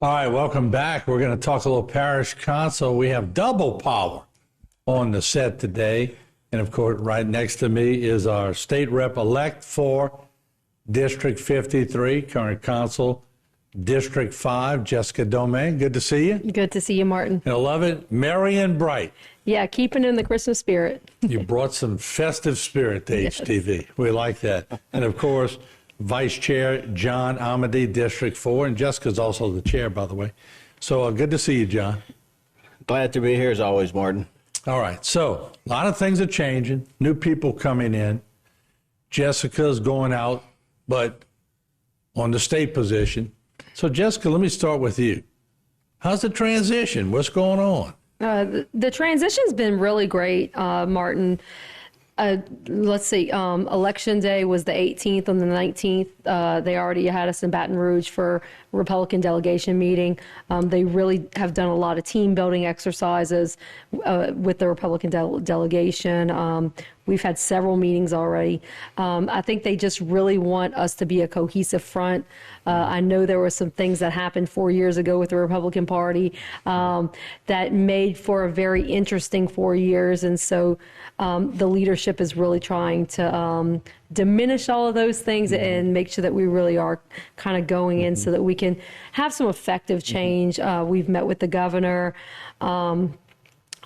All right, welcome back. We're going to talk a little parish council. We have double power on the set today. And of course, right next to me is our state rep-elect for District 53, current council, District 5, Jessica Domingue. Good to see you. Good to see you, Martin. I love it. Marion Bright. Yeah, keeping in the Christmas spirit. You brought some festive spirit to HTV. We like that. And of course, Vice Chair John Amity, District 4, and Jessica's also the chair, by the way. So good to see you, John. Glad to be here as always, Martin. All right, so a lot of things are changing, new people coming in. Jessica's going out, but on the state position. So Jessica, let me start with you. How's the transition? What's going on? The transition's been really great, Martin. Let's see, Election Day was the 18th and the 19th. They already had us in Baton Rouge for a Republican delegation meeting. They really have done a lot of team building exercises with the Republican delegation. We've had several meetings already. I think they just really want us to be a cohesive front. I know there were some things that happened 4 years ago with the Republican Party that made for a very interesting 4 years. And so the leadership is really trying to diminish all of those things and make sure that we really are kind of going in so that we can have some effective change. We've met with the governor.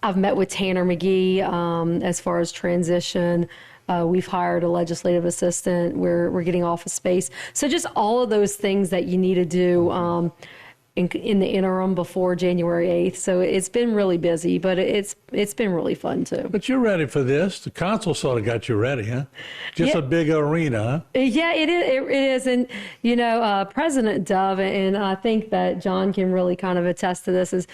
I've met with Tanner McGee as far as transition. We've hired a legislative assistant. We're getting office space. So just all of those things that you need to do in the interim before January 8th. So it's been really busy, but it's been really fun too. But you're ready for this. The council sort of got you ready, huh? Just a big arena, huh? Yeah, it is. And, you know, President Dove, and I think that John can really kind of attest to this, is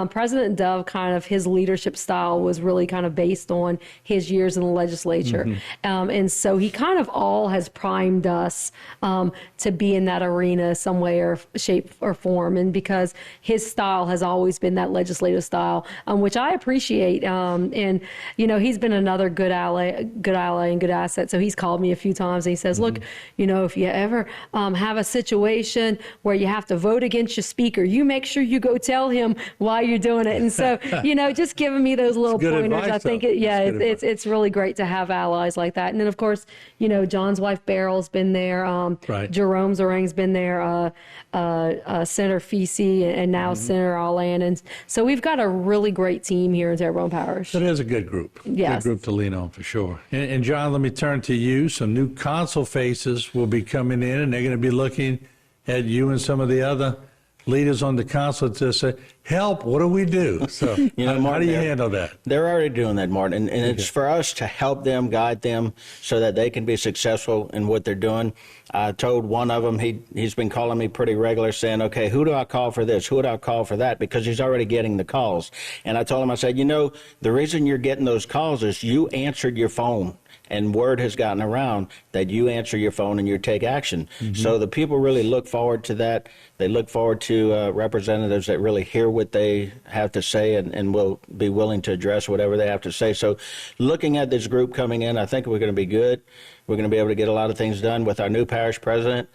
President Dove, kind of his leadership style was really kind of based on his years in the legislature. And so he kind of all has primed us to be in that arena some way or shape or form. And because his style has always been that legislative style, which I appreciate. And, you know, he's been another good ally and good asset. So he's called me a few times and he says, look, you know, if you ever have a situation where you have to vote against your speaker, you make sure you go tell him why you're doing it. And so, you know, just giving me those little pointers, advice, I think, it's really great to have allies like that. And then, of course, you know, John's wife Beryl's been there. Right. Jerome Zorang's been there. Senator Feasy and now Senator Allan. And so we've got a really great team here in Terrebonne Parish. It is a good group. Yes. Good group to lean on for sure. And John, let me turn to you. Some new council faces will be coming in, and they're going to be looking at you and some of the other leaders on the council to say, help, what do we do? So You know, how Martin, do you handle that? They're already doing that, Martin, and it's for us to help them, guide them, so that they can be successful in what they're doing. I told one of them, he's been calling me pretty regular, saying, okay, who do I call for this? Who do I call for that? Because he's already getting the calls. And I told him, I said, you know, the reason you're getting those calls is you answered your phone. And word has gotten around that you answer your phone and you take action. So the people really look forward to that. They look forward to representatives that really hear what they have to say and will be willing to address whatever they have to say. So looking at this group coming in, I think we're going to be good. We're going to be able to get a lot of things done with our new parish president.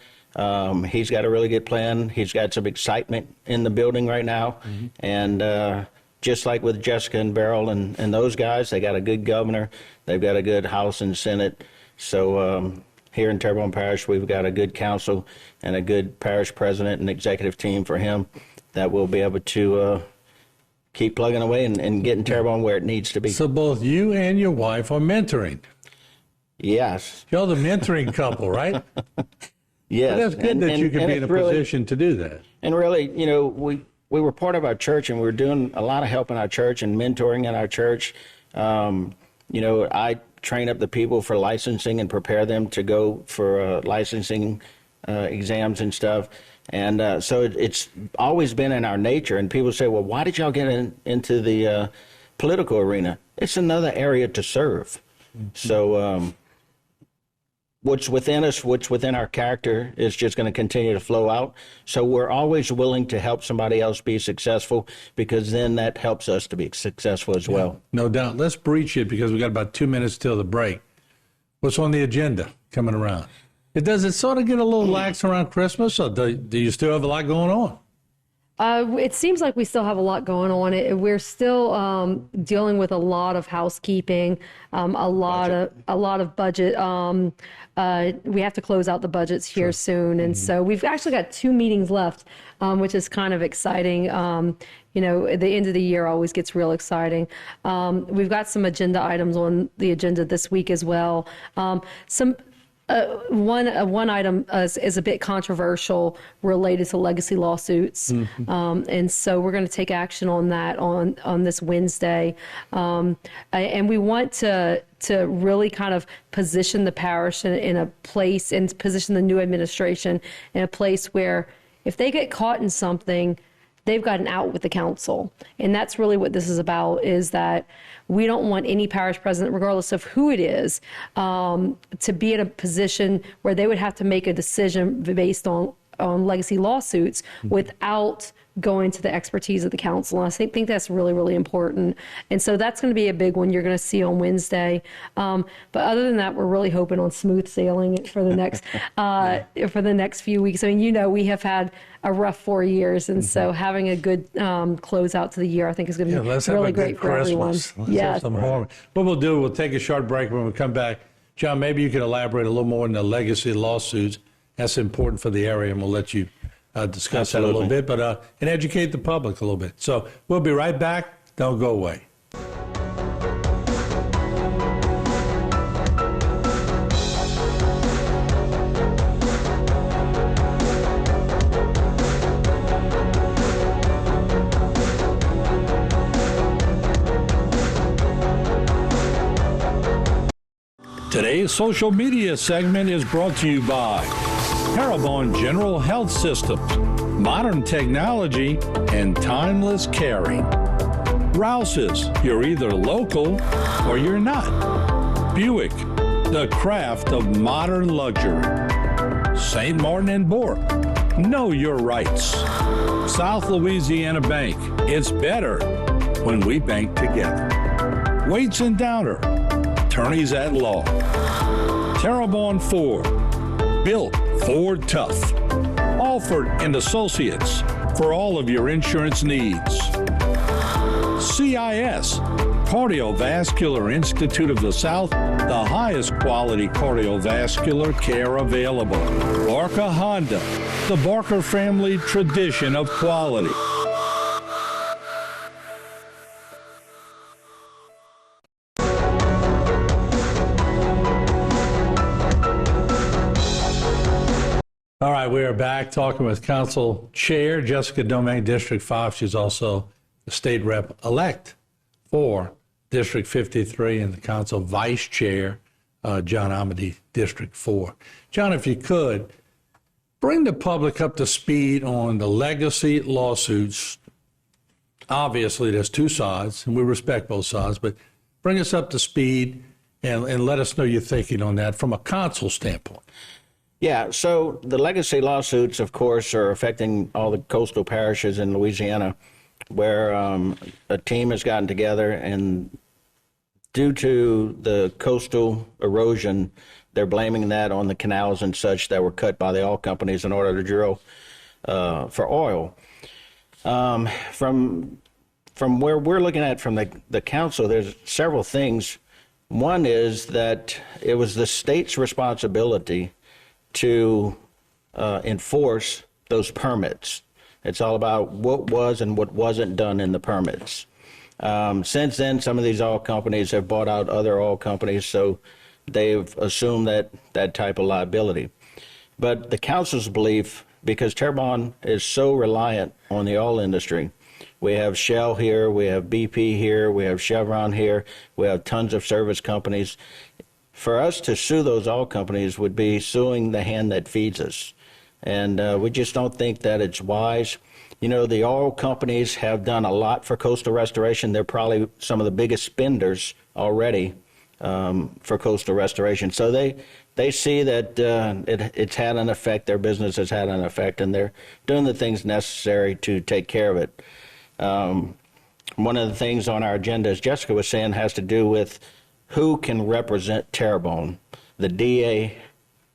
He's got a really good plan. He's got some excitement in the building right now. And just like with Jessica and Beryl and those guys, they got a good governor. They've got a good House and Senate. So here in Terrebonne Parish, we've got a good council and a good parish president and executive team for him that will be able to keep plugging away and getting Terrebonne where it needs to be. So both you and your wife are mentoring. Yes. You're the mentoring couple, right? Yes. But that's good that you can be in a position to do that. And really, you know, we were part of our church, and we were doing a lot of help in our church and mentoring in our church. You know, I train up the people for licensing and prepare them to go for licensing exams and stuff. And so it's always been in our nature. And people say, well, why did y'all get into the political arena? It's another area to serve. So what's within us, what's within our character is just going to continue to flow out. So we're always willing to help somebody else be successful, because then that helps us to be successful as well. No doubt. Let's breach it because we got about 2 minutes till the break. What's on the agenda coming around? Does it sort of get a little lax around Christmas, or do you still have a lot going on? It seems like we still have a lot going on. We're still dealing with a lot of housekeeping, a lot of budget. We have to close out the budgets here soon, and so we've actually got 2 meetings left, which is kind of exciting. You know, at the end of the year always gets real exciting. We've got some agenda items on the agenda this week as well. One item is a bit controversial related to legacy lawsuits. And so we're going to take action on that on this Wednesday. And we want to really kind of position the parish in a place, and position the new administration in a place where if they get caught in something, they've got an out with the council. And that's really what this is about, is that we don't want any parish president, regardless of who it is, to be in a position where they would have to make a decision based on legacy lawsuits without going to the expertise of the council. And I think that's really, really important. And so that's going to be a big one you're going to see on Wednesday. But other than that, we're really hoping on smooth sailing for the next few weeks. I mean, you know, we have had a rough 4 years, and so having a good closeout to the year, I think, is going to be really great for everyone. Let's have some harmony. What we'll do, we'll take a short break. When we come back, John, maybe you can elaborate a little more on the legacy lawsuits. That's important for the area, and we'll let you discuss that a little bit, but and educate the public a little bit. So we'll be right back. Don't go away. Today's social media segment is brought to you by Terrebonne General Health Systems, modern technology, and timeless caring. Rouse's, you're either local or you're not. Buick, the craft of modern luxury. St. Martin and Bourke, know your rights. South Louisiana Bank, it's better when we bank together. Waits and Downer, attorneys at law. Terrebonne Ford, built Ford tough. Alford and Associates, for all of your insurance needs. CIS, Cardiovascular Institute of the South, the highest quality cardiovascular care available. Barker Honda, the Barker family tradition of quality. All right, we are back talking with Council Chair Jessica Domingue, District 5. She's also the State Rep-elect for District 53, and the Council Vice Chair, John Amity, District 4. John, if you could, bring the public up to speed on the legacy lawsuits. Obviously, there's 2 sides, and we respect both sides, but bring us up to speed and let us know your thinking on that from a council standpoint. Yeah, so the legacy lawsuits, of course, are affecting all the coastal parishes in Louisiana, where a team has gotten together, and due to the coastal erosion, they're blaming that on the canals and such that were cut by the oil companies in order to drill for oil. From where we're looking at from the council, there's several things. One is that it was the state's responsibility to enforce those permits. It's all about what was and what wasn't done in the permits. Since then, some of these oil companies have bought out other oil companies, so they've assumed that type of liability. But the council's belief, because Terrebonne is so reliant on the oil industry, we have Shell here, we have BP here, we have Chevron here, we have tons of service companies. For us to sue those oil companies would be suing the hand that feeds us. And we just don't think that it's wise. You know, the oil companies have done a lot for coastal restoration. They're probably some of the biggest spenders already for coastal restoration. So they see that it's had an effect, their business has had an effect, and they're doing the things necessary to take care of it. One of the things on our agenda, as Jessica was saying, has to do with who can represent Terrebonne, the DA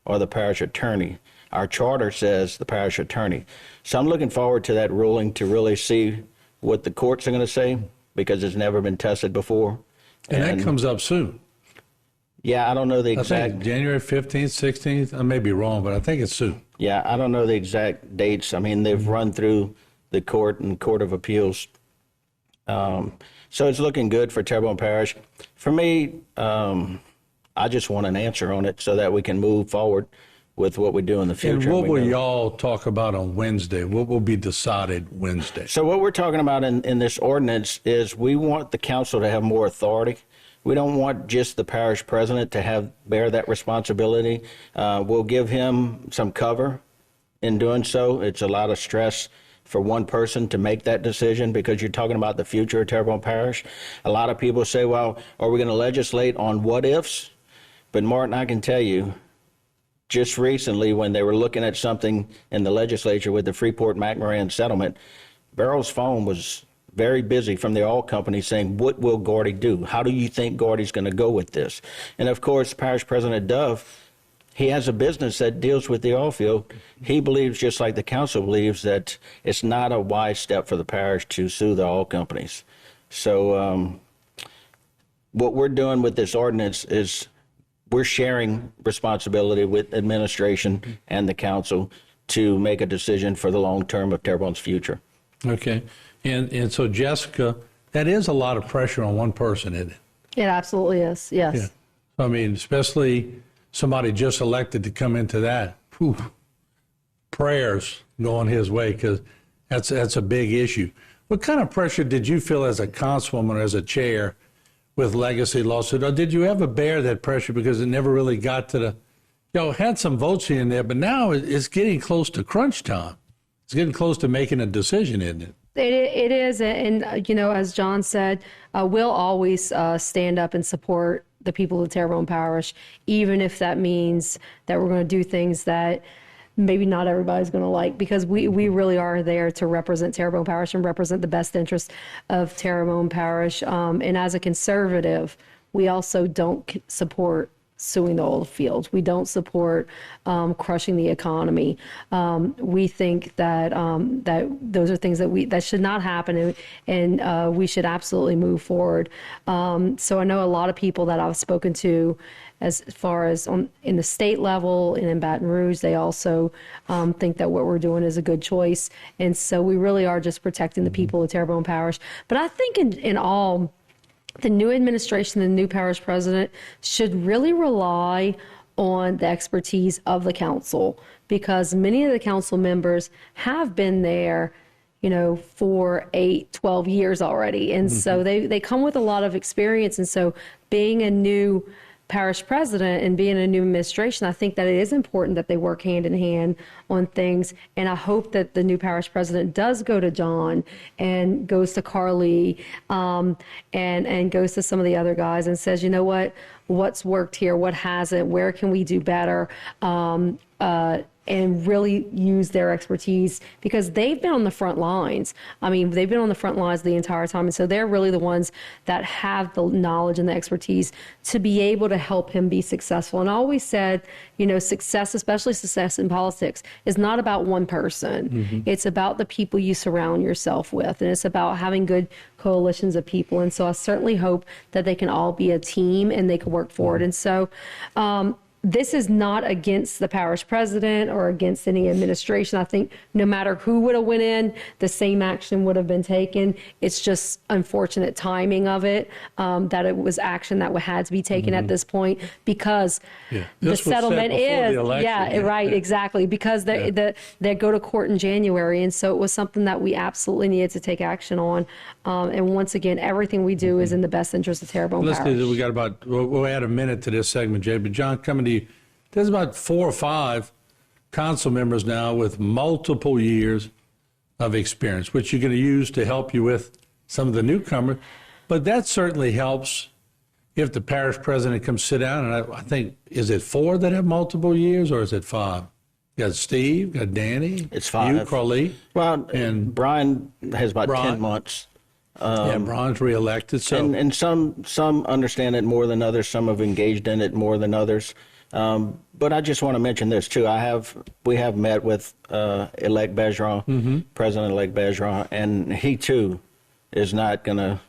or the parish attorney. our charter says the parish attorney. So I'm looking forward to that ruling to really see what the courts are going to say, because it's never been tested before. And that comes up soon. Yeah, I don't know the I exact. think January 15th, 16th. I may be wrong, but I think it's soon. Yeah, I don't know the exact dates. I mean, they've run through the court and Court of Appeals. So it's looking good for Terrebonne Parish. For me, I just want an answer on it so that we can move forward with what we do in the future. And what will y'all talk about on Wednesday? What will be decided Wednesday? So what we're talking about in this ordinance is we want the council to have more authority. We don't want just the parish president to bear that responsibility. We'll give him some cover in doing so. It's a lot of stress for one person to make that decision, because you're talking about the future of Terrebonne Parish. A lot of people say, well, are we going to legislate on what ifs? But Martin, I can tell you, just recently when they were looking at something in the legislature with the Freeport-McMoran settlement, Barrow's phone was very busy from the oil company saying, what will Gordy do? How do you think Gordy's going to go with this? And of course, Parish President Dove, he has a business that deals with the oil field. He believes, just like the council believes, that it's not a wise step for the parish to sue the oil companies. So what we're doing with this ordinance is we're sharing responsibility with administration and the council to make a decision for the long term of Terrebonne's future. Okay. And so, Jessica, that is a lot of pressure on one person, isn't it? It absolutely is. Yes. Yeah. I mean, especially somebody just elected to come into that. Whew, prayers going his way, because that's a big issue. What kind of pressure did you feel as a councilwoman or as a chair with legacy lawsuit? Or did you ever bear that pressure because it never really got to had some votes in there, but now it's getting close to crunch time. It's getting close to making a decision, isn't it? It is. And, as John said, we'll always stand up and support the people of Terrebonne Parish, even if that means that we're going to do things that maybe not everybody's going to like, because we really are there to represent Terrebonne Parish and represent the best interest of Terrebonne Parish. And as a conservative, we also don't support suing the oil fields. We don't support crushing the economy. We think that that those are things that should not happen, and we should absolutely move forward. So I know a lot of people that I've spoken to, as far as in the state level and in Baton Rouge, they also think that what we're doing is a good choice. And so we really are just protecting the people of Terrebonne Parish. But I think in all, the new administration, the new parish president should really rely on the expertise of the council, because many of the council members have been there, for 8, 12 years already. And so they come with a lot of experience. And so being a new parish president and being a new administration, I think that it is important that they work hand in hand on things. And I hope that the new parish president does go to John and goes to Carly and goes to some of the other guys and says, what's worked here, what hasn't, where can we do better? And really use their expertise, because they've been on the front lines. I mean, they've been on the front lines the entire time. And so they're really the ones that have the knowledge and the expertise to be able to help him be successful. And I always said, success, especially success in politics, is not about one person. It's about the people you surround yourself with. And it's about having good coalitions of people. And so I certainly hope that they can all be a team and they can work forward. And so, this is not against the parish president or against any administration. I think no matter who would have went in, the same action would have been taken. It's just unfortunate timing of it, that it was action that had to be taken at this point, because the settlement is, right, exactly, because they go to court in January. And so it was something that we absolutely needed to take action on. And once again, everything we do is in the best interest of Terrebonne Parish. We got we'll add a minute to this segment, Jay, but John, coming to you. There's about 4 or 5 council members now with multiple years of experience, which you're going to use to help you with some of the newcomers. But that certainly helps if the parish president comes sit down. And I think, is it 4 that have multiple years, or is it 5? You got Steve, got Danny. It's 5. You, Carly. Well, and Brian has about 10 months. Brian's reelected. So and some understand it more than others. Some have engaged in it more than others. But I just want to mention this too. We have met with elect Bergeron, President-elect Bergeron, and he too is not going to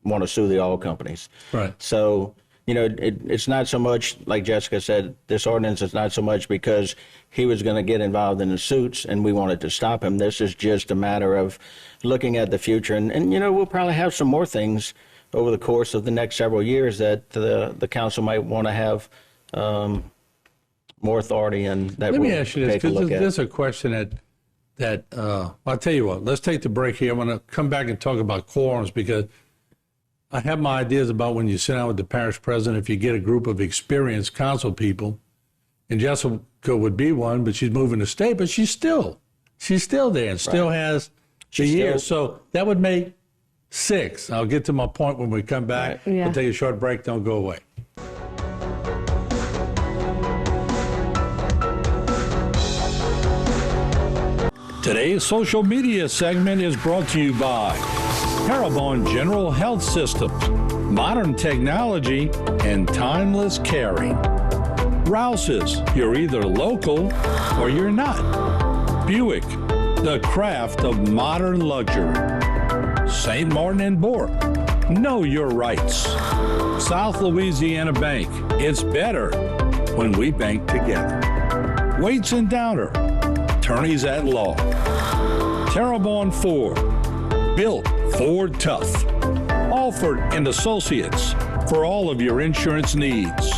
want to sue the oil companies. Right. So, it's not so much, like Jessica said, this ordinance is not so much because he was going to get involved in the suits and we wanted to stop him. This is just a matter of looking at the future. And we'll probably have some more things over the course of the next several years that the council might want to have more authority and that Let me we'll ask you this, take a because look at. there's a question that I'll tell you what, let's take the break here. I'm going to come back and talk about quorums, because I have my ideas about when you sit down with the parish president, if you get a group of experienced council people, and Jessica would be one, but she's moving to state, but she's still there and still has the years. So that would make 6. I'll get to my point when we come back. Right. Yeah. We'll take a short break. Don't go away. Today's social media segment is brought to you by Terrebonne General Health Systems, modern technology, and timeless caring. Rouse's, you're either local or you're not. Buick, the craft of modern luxury. St. Martin and Bourke, know your rights. South Louisiana Bank, it's better when we bank together. Waits and Downer, attorneys at law. Terrebonne Ford, built Ford tough. Alford and Associates, for all of your insurance needs.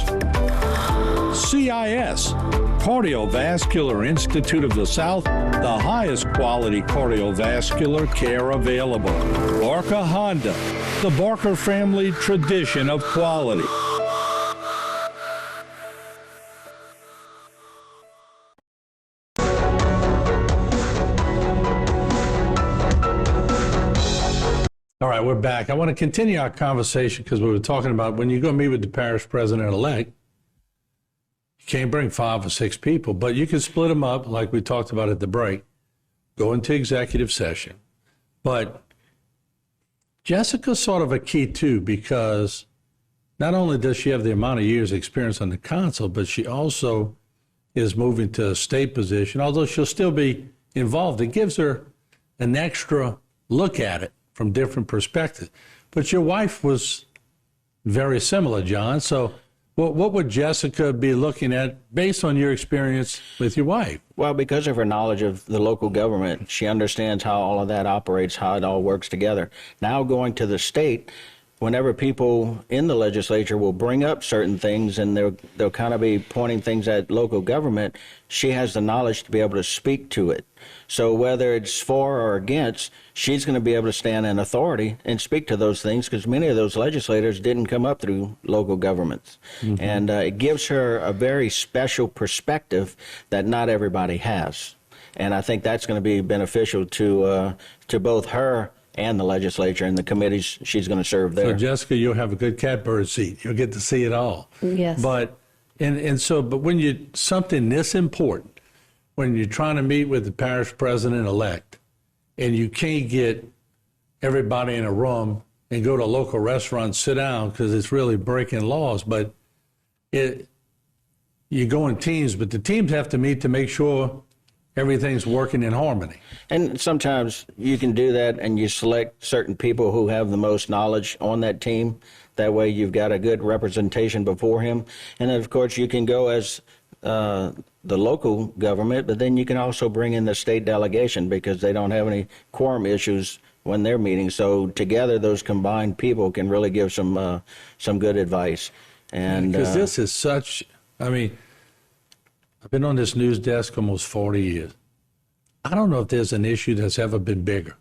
CIS, Cardiovascular Institute of the South, the highest quality cardiovascular care available. Barker Honda, the Barker family tradition of quality. All right, we're back. I want to continue our conversation because we were talking about when you go meet with the parish president-elect, you can't bring 5 or 6 people, but you can split them up like we talked about at the break, go into executive session. But Jessica's sort of a key too, because not only does she have the amount of years experience on the council, but she also is moving to a state position, although she'll still be involved. It gives her an extra look at it from different perspectives. But your wife was very similar, John. So what would Jessica be looking at based on your experience with your wife? Well, because of her knowledge of the local government, she understands how all of that operates, how it all works together. Now going to the state, whenever people in the legislature will bring up certain things and they'll kind of be pointing things at local government, she has the knowledge to be able to speak to it. So whether it's for or against, she's going to be able to stand in authority and speak to those things, because many of those legislators didn't come up through local governments. Mm-hmm. And it gives her a very special perspective that not everybody has. And I think that's going to be beneficial to both her and the legislature and the committees she's going to serve there. So Jessica, you'll have a good catbird seat. You'll get to see it all. Yes. But when you something this important, when you're trying to meet with the parish president-elect and you can't get everybody in a room and go to a local restaurant and sit down because it's really breaking laws, but you go in teams, but the teams have to meet to make sure everything's working in harmony. And sometimes you can do that and you select certain people who have the most knowledge on that team. That way you've got a good representation before him. And then, of course, you can go as the local government, but then you can also bring in the state delegation because they don't have any quorum issues when they're meeting. So together, those combined people can really give some good advice. And because this is such, I mean, I've been on this news desk almost 40 years. I don't know if there's an issue that's ever been bigger.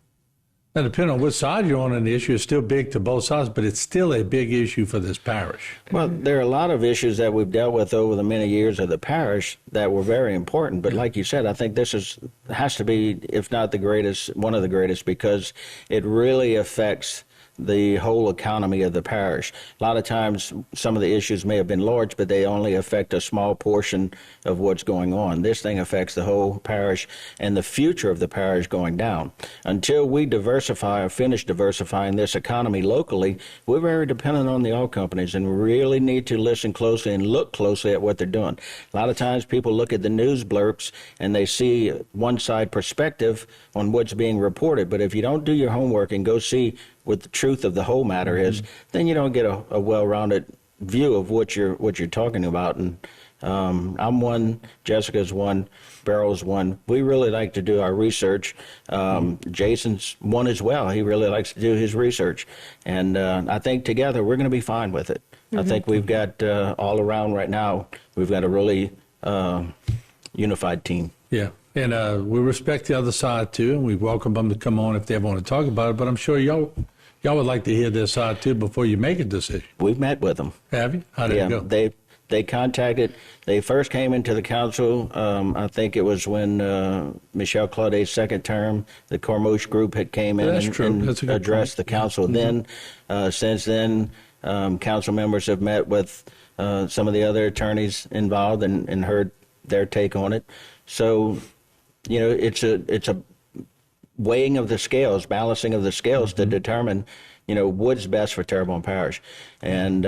Now, depending on which side you're on an issue, it's still big to both sides, but it's still a big issue for this parish. Well, there are a lot of issues that we've dealt with over the many years of the parish that were very important. But like you said, I think this has to be, if not the greatest, one of the greatest, because it really affects the whole economy of the parish. A lot of times, some of the issues may have been large, but they only affect a small portion of what's going on. This thing affects the whole parish and the future of the parish going down. Until we diversify or finish diversifying this economy locally, we're very dependent on the oil companies, and we really need to listen closely and look closely at what they're doing. A lot of times people look at the news blurbs and they see one side perspective on what's being reported, but if you don't do your homework and go see what the truth of the whole matter is, then you don't get a well-rounded view of what you're talking about. And I'm one, Jessica's one, Beryl's one. We really like to do our research. Jason's one as well. He really likes to do his research. And I think together we're going to be fine with it. I think we've got all around right now, we've got a really unified team. Yeah. And we respect the other side too, and we welcome them to come on if they ever want to talk about it. But I'm sure y'all would like to hear their side too before you make a decision. We've met with them. Have you? How did it go? They contacted. They first came into the council. I think it was when Michelle Claudet's second term, the Cormouche group had came in and addressed the council. Then, since then, council members have met with some of the other attorneys involved and heard their take on it. So, it's a weighing of the scales, balancing of the scales to determine, what's best for Terrebonne Parish. And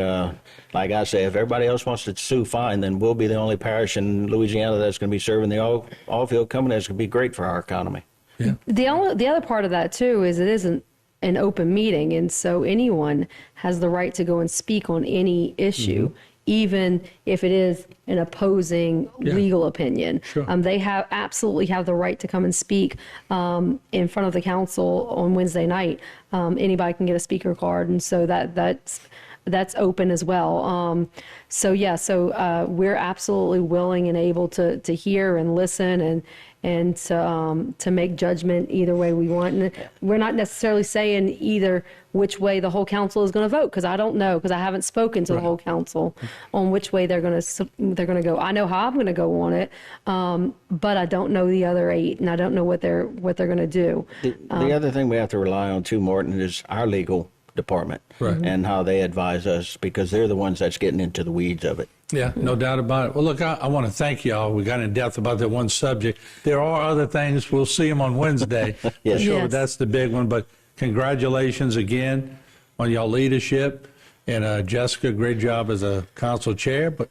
like I say, if everybody else wants to sue, fine, then we'll be the only parish in Louisiana that's going to be serving the oil field company. That's going to be great for our economy. Yeah. The other part of that too is it isn't an open meeting, and so anyone has the right to go and speak on any issue, even if it is an opposing legal opinion. Sure. They absolutely have the right to come and speak in front of the council on Wednesday night. Anybody can get a speaker card, and so that's open as well. So we're absolutely willing and able to hear and listen and to make judgment either way we want. And we're not necessarily saying either which way the whole council is going to vote, because I don't know, because I haven't spoken to the whole council on which way they're going to go. I know how I'm going to go on it, but I don't know the other 8, and I don't know what they're going to do. The other thing we have to rely on too, Martin, is our legal department and how they advise us, because they're the ones that's getting into the weeds of it. Yeah, no doubt about it. Well, look, I want to thank y'all. We got in depth about that one subject. There are other things. We'll see them on Wednesday. Yes. Sure, but that's the big one. But congratulations again on y'all leadership. And Jessica, great job as a council chair. But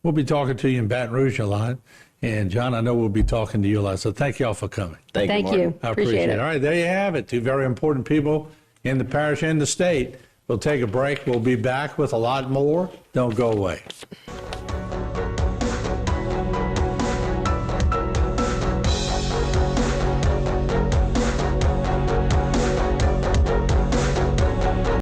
we'll be talking to you in Baton Rouge a lot. And John, I know we'll be talking to you a lot. So thank y'all for coming. Thank you. I appreciate it. All right, there you have it. 2 very important people in the parish and the state. We'll take a break. We'll be back with a lot more. Don't go away.